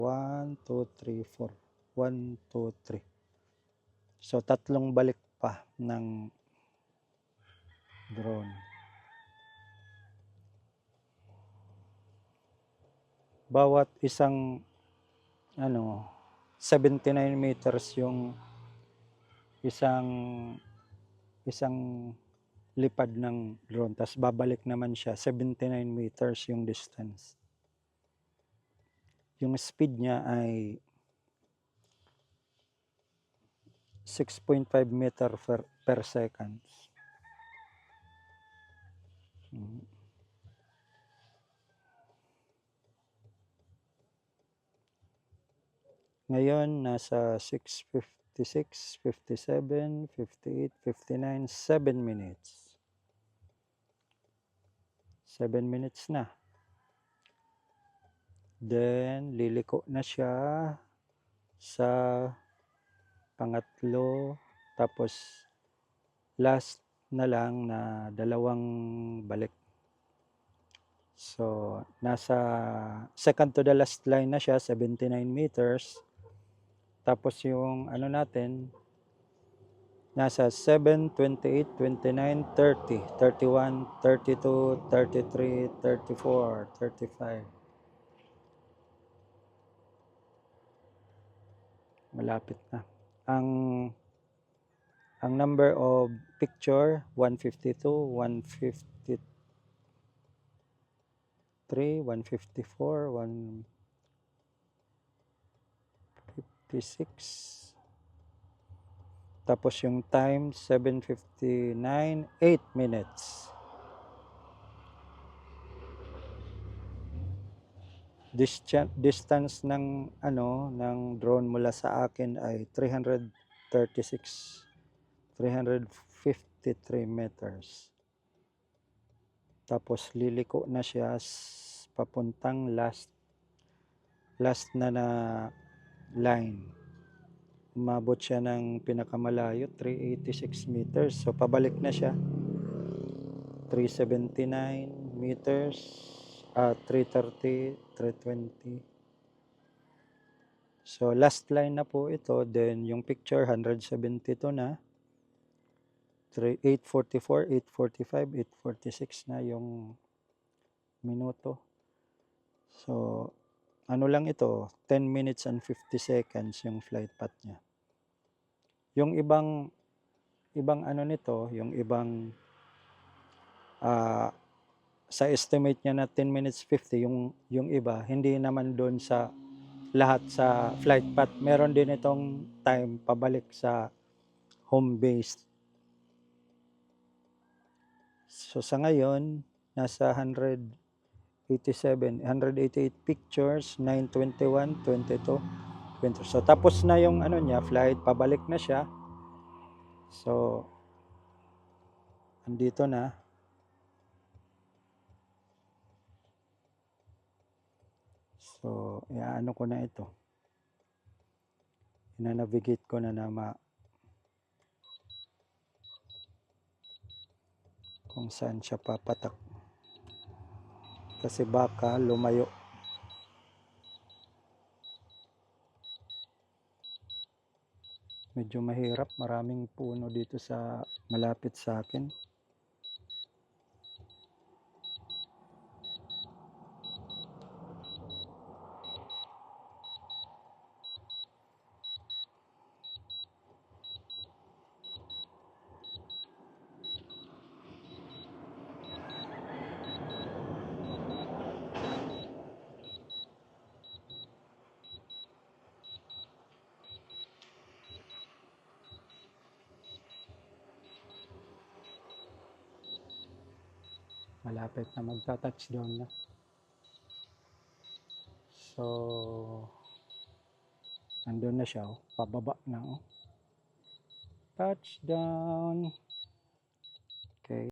1, 2, 3, 4. 1, 2, 3. So, tatlong balik pa ng drone. Bawat isang 79 meters yung isang lipad ng drone. Tapos babalik naman siya, 79 meters yung distance. Yung speed niya ay 6.5 meter per second. Ngayon, nasa 6:56, 57, 58, 59, 7 minutes. 7 minutes na. Then, liliko na siya sa pangatlo. Tapos, last na lang na dalawang balik. So, nasa second to the last line na siya, 79 meters. Tapos yung natin, nasa 7, 28, 29, 30, 31, 32, 33, 34, 35. Malapit na. Ang number of picture, 152, 153, 154, 156. Tapos yung time, 7:59, 8 minutes. Distance ng drone mula sa akin ay 353 meters. Tapos liliko na siya papuntang last na line. Umabot siya ng pinakamalayo, 386 meters. So, pabalik na siya. 379 meters, 330, 320. So, last line na po ito. Then, yung picture, 172 na. 844, 845, 846 na yung minuto. So, ano lang ito, 10 minutes and 50 seconds yung flight path niya. Yung ibang nito, yung ibang sa estimate niya na 10 minutes 50, yung iba, hindi naman doon sa lahat sa flight path. Meron din itong time pabalik sa home base. So sa ngayon, nasa 188 pictures, 921, 22, 20. So tapos na yung niya, flight, pabalik na siya. So andito na. So, iaano ko na ito. Ina-navigate ko na kung saan siya papatak. Kasi baka lumayo. Medyo mahirap. Maraming puno dito sa malapit sa akin. Malapit na magta-touchdown na. So, andun na siya. Pababa na. Touchdown!